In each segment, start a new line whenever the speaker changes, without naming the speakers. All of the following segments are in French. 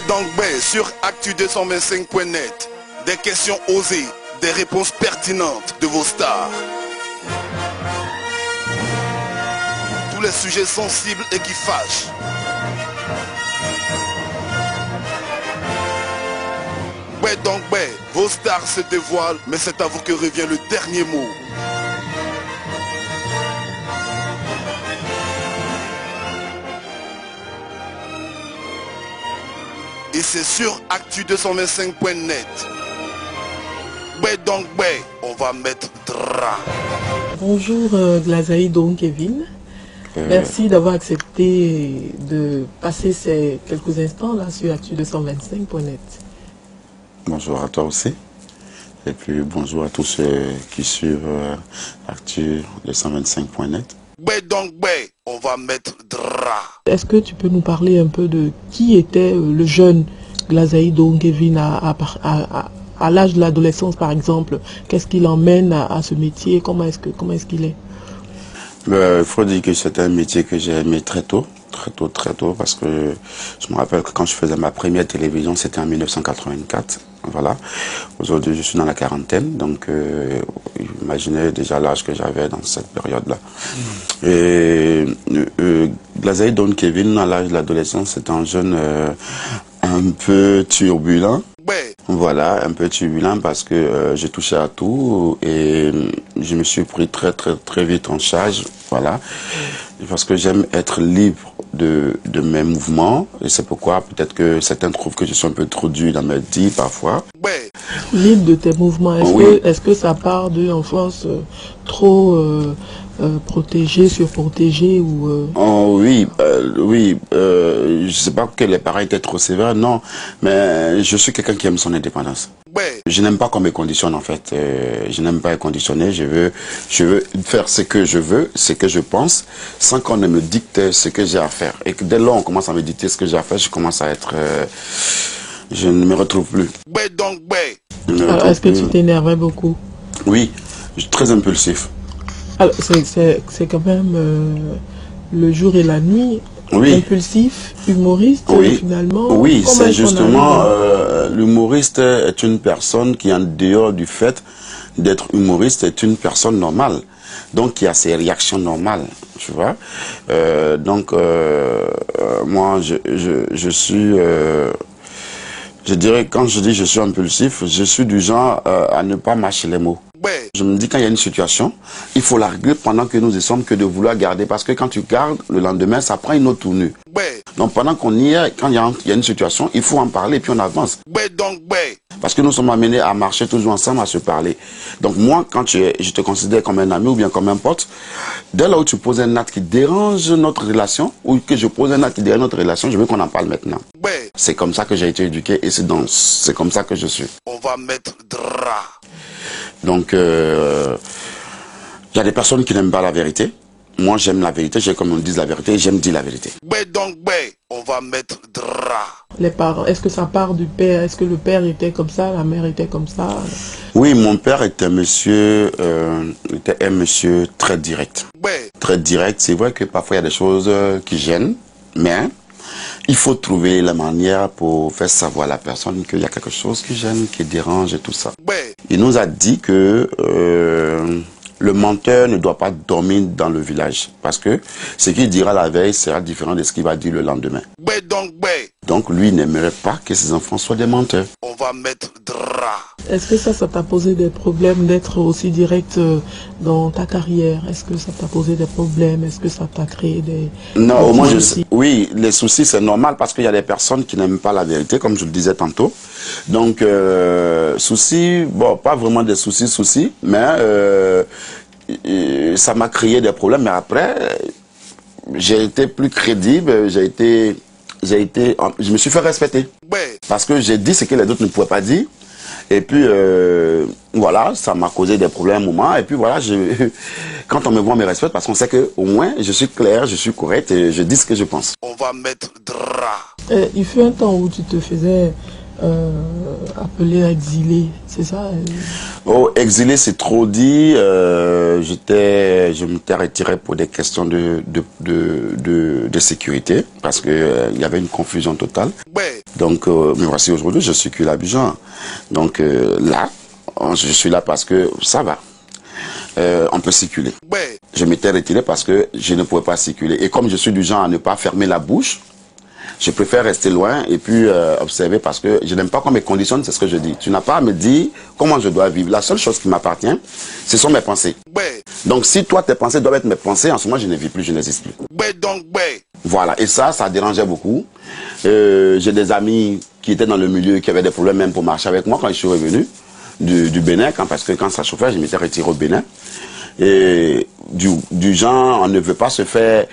donc sur actu225.net. Des questions osées, des réponses pertinentes de vos stars. Tous les sujets sensibles et qui fâchent. Donc vos stars se dévoilent, mais c'est à vous que revient le dernier mot. Et c'est sur actu225.net. Donc on va mettre drap.
Bonjour Glazaï Kevin. Merci d'avoir accepté de passer ces quelques instants là sur actu225.net.
Bonjour à toi aussi. Et puis bonjour à tous ceux qui suivent actu225.net.
Donc on va mettre drap.
Est-ce que tu peux nous parler un peu de qui était le jeune Glazaï Kevin à l'âge de l'adolescence par exemple? Qu'est-ce qui l'emmène à ce métier? Comment est-ce qu'il est?
Il faut dire que c'est un métier que j'ai aimé très tôt, parce que je me rappelle que quand je faisais ma première télévision, c'était en 1984. Voilà. Aujourd'hui, je suis dans la quarantaine, donc imaginez déjà l'âge que j'avais dans cette période-là. Et Glazaï Kevin, à l'âge de l'adolescence, c'est un jeune un peu turbulent. Voilà, un peu turbulent parce que j'ai touché à tout et je me suis pris très vite en charge, voilà, parce que j'aime être libre de mes mouvements et c'est pourquoi peut-être que certains trouvent que je suis un peu trop dur dans mes dits parfois.
Libre de tes mouvements, est-ce que ça part d'une enfance trop protégée, surprotégée ou
Oh oui, je sais pas que les parents étaient trop sévères, non, mais je suis quelqu'un qui aime son indépendance. Je n'aime pas qu'on me conditionne en fait. Je n'aime pas être conditionné. Je veux faire ce que je veux, ce que je pense, sans qu'on ne me dicte ce que j'ai à faire. Et que dès lors on commence à me dicter ce que j'ai à faire, je commence à être, je ne me retrouve plus.
Alors, est-ce que tu t'énervais beaucoup?
Oui, je suis très impulsif.
Alors c'est quand même le jour et la nuit.
Oui.
Impulsif, humoriste,
oui.
Finalement.
Oui, c'est justement, l'humoriste est une personne qui, en dehors du fait d'être humoriste, est une personne normale. Donc, qui a ses réactions normales, tu vois. Moi, je suis... je dirais, quand je dis je suis impulsif, je suis du genre à ne pas mâcher les mots. Je me dis quand il y a une situation, il faut la régler pendant que nous essayons que de vouloir garder. Parce que quand tu gardes, le lendemain, ça prend une autre tournure. Donc pendant qu'on y est, quand il y a une situation, il faut en parler et puis on avance. Parce que nous sommes amenés à marcher toujours ensemble, à se parler. Donc moi, quand je te considère comme un ami ou bien comme un pote, dès là où tu poses un acte qui dérange notre relation, ou que je pose un acte qui dérange notre relation, je veux qu'on en parle maintenant. C'est comme ça que j'ai été éduqué et c'est comme ça que je suis.
On va mettre drap.
Donc, il y a des personnes qui n'aiment pas la vérité. Moi, j'aime la vérité. J'aime comme on dit la vérité et j'aime dire la vérité.
On va mettre drap.
Les parents, est-ce que ça part du père? Est-ce que le père était comme ça, la mère était comme ça?
Oui, mon père était un monsieur très direct. Très direct. C'est vrai que parfois, il y a des choses qui gênent, mais il faut trouver la manière pour faire savoir à la personne qu'il y a quelque chose qui gêne, qui dérange et tout ça. Il nous a dit que le menteur ne doit pas dormir dans le village. Parce que ce qu'il dira la veille sera différent de ce qu'il va dire le lendemain. Donc lui n'aimerait pas que ses enfants soient des menteurs.
On va mettre drap.
Est-ce que ça t'a posé des problèmes d'être aussi direct dans ta carrière? Est-ce que ça t'a posé des problèmes? Est-ce que ça t'a créé des...
Non, au moins je sais. Oui, les soucis c'est normal parce qu'il y a des personnes qui n'aiment pas la vérité, comme je le disais tantôt. Donc, soucis, bon, pas vraiment des soucis, mais ça m'a créé des problèmes. Mais après, j'ai été plus crédible, je me suis fait respecter. Parce que j'ai dit ce que les autres ne pouvaient pas dire. Et puis, voilà, ça m'a causé des problèmes à un moment. Et puis voilà, quand on me voit, on me respecte parce qu'on sait qu'au moins, je suis clair, je suis correct et je dis ce que je pense.
On va mettre drap.
Il fut un temps où tu te faisais appelé exilé, c'est ça?
Oh, exilé, c'est trop dit. Je m'étais retiré pour des questions de sécurité parce que il y avait une confusion totale. Donc, me voici aujourd'hui, je circule à Abidjan. Donc là, je suis là parce que ça va. On peut circuler.
Ouais.
Je m'étais retiré parce que je ne pouvais pas circuler. Et comme je suis du genre à ne pas fermer la bouche, je préfère rester loin et puis observer parce que je n'aime pas qu'on me conditionne, c'est ce que je dis. Tu n'as pas à me dire comment je dois vivre. La seule chose qui m'appartient, ce sont mes pensées.
Ouais.
Donc si toi, tes pensées doivent être mes pensées, en ce moment, je ne vis plus, je n'existe plus.
Ouais, donc, ouais.
Voilà, et ça dérangeait beaucoup. J'ai des amis qui étaient dans le milieu, qui avaient des problèmes même pour marcher avec moi quand je suis revenu du Bénin, parce que quand ça chauffait, je m'étais retiré au Bénin. Et du genre, on ne veut pas se faire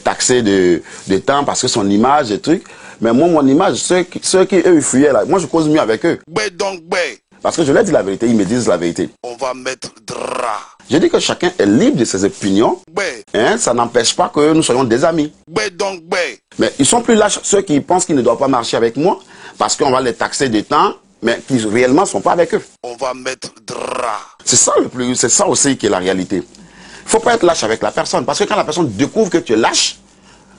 taxer de temps parce que son image et trucs. Mais moi, mon image, ceux qui eux, ils fuyaient là, moi je cause mieux avec eux.
Ouais, donc, ouais.
Parce que je leur dis la vérité, ils me disent la vérité.
On va mettre drap.
Je dis que chacun est libre de ses opinions.
Ouais.
Hein, ça n'empêche pas que nous soyons des amis.
Ouais, donc, ouais.
Mais ils sont plus lâches, ceux qui pensent qu'ils ne doivent pas marcher avec moi, parce qu'on va les taxer de temps, mais qui réellement ne sont pas avec eux.
On va mettre drap.
C'est ça c'est ça aussi qui est la réalité. Il ne faut pas être lâche avec la personne, parce que quand la personne découvre que tu es lâche,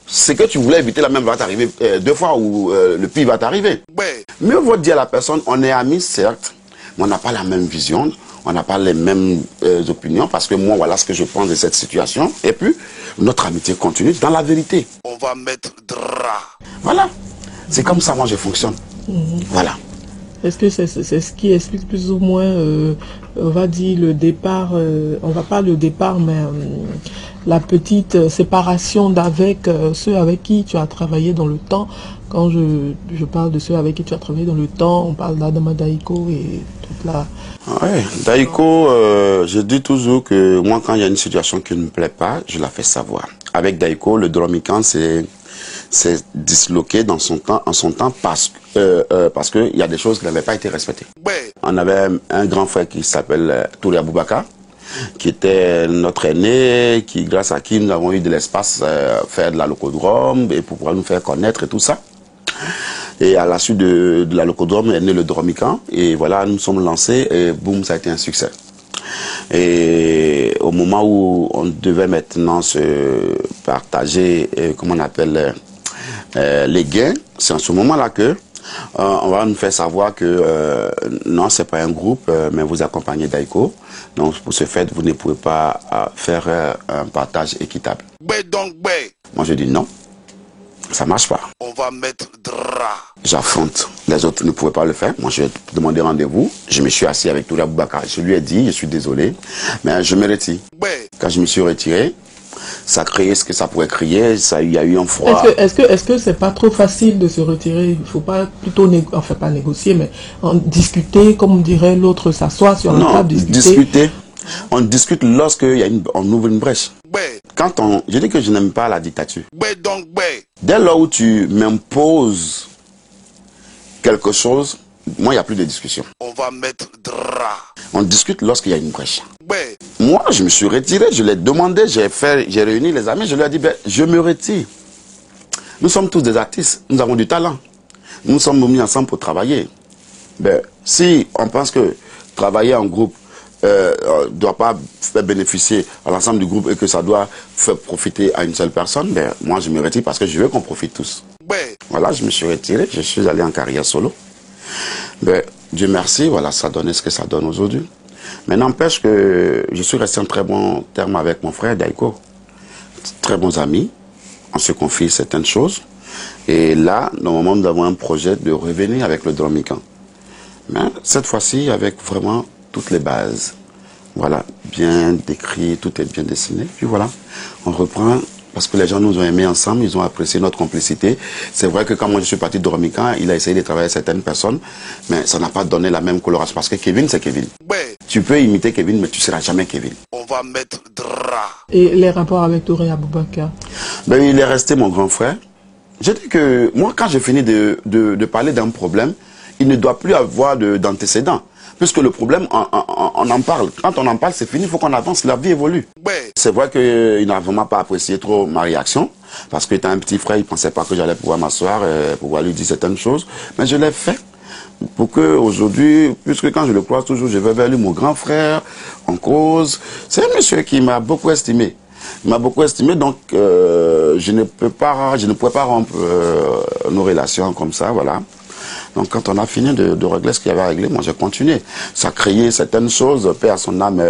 c'est que tu voulais éviter, la même va t'arriver 2 fois où le pire va t'arriver.
Ouais.
Mieux vaut dire à la personne, on est amis certes, mais on n'a pas la même vision, on n'a pas les mêmes opinions, parce que moi, voilà ce que je pense de cette situation. Et puis, notre amitié continue dans la vérité.
On va mettre drap.
Voilà. C'est comme ça, moi, je fonctionne. Voilà.
Est-ce que c'est ce qui explique plus ou moins, on va dire, le départ, on va pas le départ, mais la petite séparation d'avec ceux avec qui tu as travaillé dans le temps. Quand je parle de ceux avec qui tu as travaillé dans le temps, on parle d'Adama Daiko et toute la...
Ouais, Daiko, je dis toujours que moi, quand il y a une situation qui ne me plaît pas, je la fais savoir. Avec Daiko, le Dromican, c'est disloqué en son temps parce que il y a des choses qui n'avaient pas été respectées.
Ouais.
On avait un grand frère qui s'appelle Touri Aboubakar, qui était notre aîné, grâce à qui nous avons eu de l'espace faire de la locodrome et pour pouvoir nous faire connaître et tout ça. Et à la suite de la locodrome est né le Dromican et voilà, nous sommes lancés et boum, ça a été un succès. Et au moment où on devait maintenant se partager, comment on appelle, les gains, c'est en ce moment-là que on va nous faire savoir que non, c'est pas un groupe, mais vous accompagnez Daiko. Donc pour ce fait, vous ne pouvez pas faire un partage équitable.
Ouais, donc, ouais.
Moi je dis non, ça marche pas.
On va mettre drap.
J'affronte. Les autres ne pouvaient pas le faire. Moi, je vais demander rendez-vous. Je me suis assis avec Touri Aboubakar. Je lui ai dit, je suis désolé, mais je me retire.
Ouais.
Quand je me suis retiré, ça créait ce que ça pouvait créer. Il y a eu un froid.
Est-ce que c'est pas trop facile de se retirer? Il faut pas plutôt, enfin pas négocier, mais en discuter, comme dirait l'autre, s'asseoir sur la table,
discuter. On discute lorsqu'on ouvre une brèche.
Ouais.
Je dis que je n'aime pas la dictature.
Ouais, donc, ouais.
Dès lors où tu m'imposes quelque chose, moi, il n'y a plus de discussion.
On va mettre drap.
On discute lorsqu'il y a une brèche.
Ouais.
Moi, je me suis retiré, je l'ai demandé, j'ai réuni les amis, je leur ai dit, ben, je me retire. Nous sommes tous des artistes, nous avons du talent. Nous sommes mis ensemble pour travailler. Ben, si on pense que travailler en groupe ne doit pas faire bénéficier à l'ensemble du groupe et que ça doit faire profiter à une seule personne, ben, moi je me retire parce que je veux qu'on profite tous.
Ouais.
Voilà, je me suis retiré, je suis allé en carrière solo. Ben, Dieu merci, voilà, ça donne ce que ça donne aujourd'hui. Mais n'empêche que je suis resté en très bon terme avec mon frère Daiko. Très bons amis, on se confie certaines choses. Et là, normalement, nous avons un projet de revenir avec le Dromican. Mais cette fois-ci, avec vraiment toutes les bases. Voilà, bien décrit, tout est bien dessiné. Puis voilà, on reprend, parce que les gens nous ont aimés ensemble, ils ont apprécié notre complicité. C'est vrai que quand moi je suis parti de Dromican, il a essayé de travailler avec certaines personnes, mais ça n'a pas donné la même coloration, parce que Kevin, c'est Kevin.
Ouais.
Tu peux imiter Kevin, mais tu ne seras jamais Kevin.
On va mettre drap.
Et les rapports avec Touri Aboubakar?
Ben, il est resté mon grand frère. Je dis que moi, quand j'ai fini de parler d'un problème, il ne doit plus avoir d'antécédents. Puisque le problème, on en parle. Quand on en parle, c'est fini, il faut qu'on avance, la vie évolue.
Ouais.
C'est vrai qu'il n'a vraiment pas apprécié trop ma réaction, parce que étant un petit frère, il ne pensait pas que j'allais pouvoir m'asseoir et pouvoir lui dire certaines choses. Mais je l'ai fait pour qu'aujourd'hui, puisque quand je le croise toujours, je vais vers lui, mon grand frère, en cause. C'est un monsieur qui m'a beaucoup estimé. Il m'a beaucoup estimé, donc je ne pouvais pas rompre nos relations comme ça, voilà. Donc quand on a fini de régler ce qu'il y avait à régler, moi j'ai continué. Ça a créé certaines choses, paix à son âme,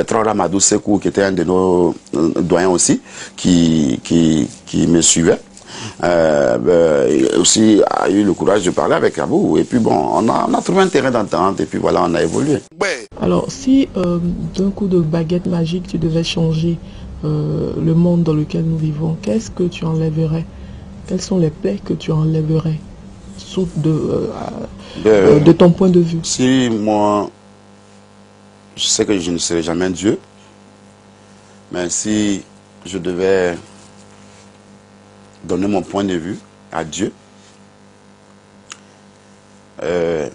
Traoré Amadou Sékou, qui était un de nos doyens aussi, qui me suivait. Aussi a eu le courage de parler avec Abou. Et puis bon, on a trouvé un terrain d'entente et puis voilà, on a évolué.
Alors si d'un coup de baguette magique, tu devais changer le monde dans lequel nous vivons, qu'est-ce que tu enlèverais? Quelles sont les plaies que tu enlèverais de ton point de vue?
Si moi, je sais que je ne serai jamais Dieu, mais si je devais donner mon point de vue à Dieu, je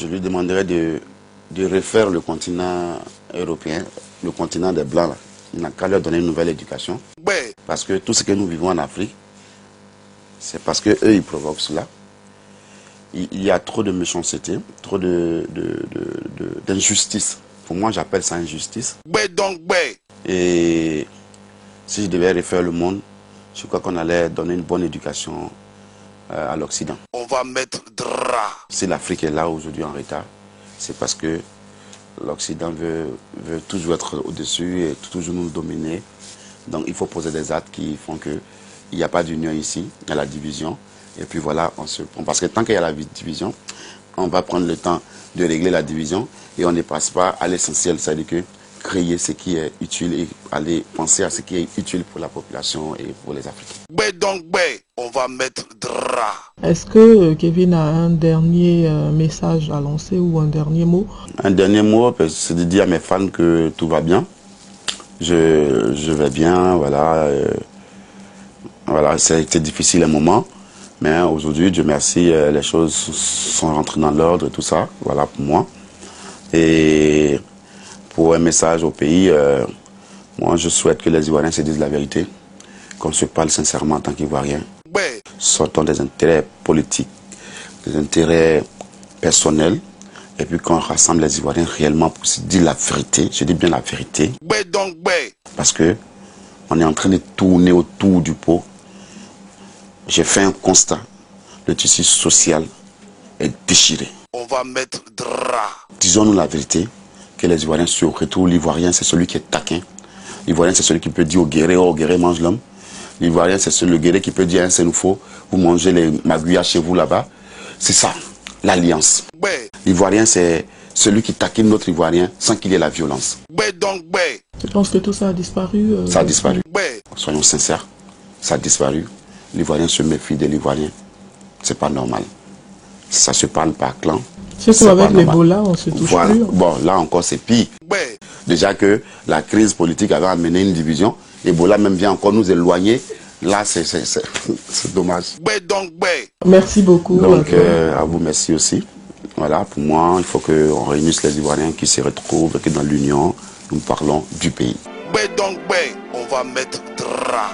lui demanderais de refaire le continent européen, le continent des Blancs. Là. Il n'a qu'à leur donner une nouvelle éducation. Parce que tout ce que nous vivons en Afrique, c'est parce qu'eux, ils provoquent cela. Il y a trop de méchanceté, trop d'injustice. Pour moi, j'appelle ça injustice. Et si je devais refaire le monde, je crois qu'on allait donner une bonne éducation à l'Occident.
On va mettre drap.
Si l'Afrique est là aujourd'hui en retard, c'est parce que l'Occident veut toujours être au-dessus et toujours nous dominer. Donc il faut poser des actes qui font qu'il n'y a pas d'union ici, il y a la division. Et puis voilà, on se prend. Parce que tant qu'il y a la division, on va prendre le temps de régler la division et on ne passe pas à l'essentiel, c'est-à-dire que créer ce qui est utile et aller penser à ce qui est utile pour la population et pour les Africains.
On va mettre drap.
Est-ce que Kevin a un dernier message à lancer ou un dernier mot?
Un dernier mot, c'est de dire à mes fans que tout va bien. Je vais bien, voilà. Voilà, c'était difficile un moment. Mais aujourd'hui, Dieu merci, les choses sont rentrées dans l'ordre et tout ça. Voilà pour moi. Et pour un message au pays, moi je souhaite que les Ivoiriens se disent la vérité, qu'on se parle sincèrement en tant qu'Ivoiriens. Sortons des intérêts politiques, des intérêts personnels, et puis qu'on rassemble les Ivoiriens réellement pour se dire la vérité. Je dis bien la vérité. Parce que on est en train de tourner autour du pot. J'ai fait un constat. Le tissu social est déchiré.
On va mettre drap.
Disons-nous la vérité, que les Ivoiriens se retrouvent. L'Ivoirien, c'est celui qui est taquin. L'Ivoirien, c'est celui qui peut dire au guerrier, oh, guerrier mange l'homme. L'Ivoirien, c'est le guerrier qui peut dire, hein, c'est nous faut, vous mangez les magouillas chez vous là-bas. C'est ça, l'alliance. L'Ivoirien, c'est celui qui taquine notre Ivoirien sans qu'il y ait la violence.
Je pense que tout ça a disparu.
Ça a disparu. Soyons sincères, ça a disparu. L'Ivoirien se méfie de l'Ivoirien. C'est pas normal. Ça se parle par clan.
C'est comme avec l'Ebola, on se touche
voilà.
plus.
Bon, là encore, c'est pire. Déjà que la crise politique avait amené une division, Ebola même vient encore nous éloigner. Là, c'est dommage.
Merci beaucoup.
Donc, à vous, merci aussi. Voilà, pour moi, il faut qu'on réunisse les Ivoiriens qui se retrouvent, qui dans l'union, nous parlons du pays.
On va mettre drap.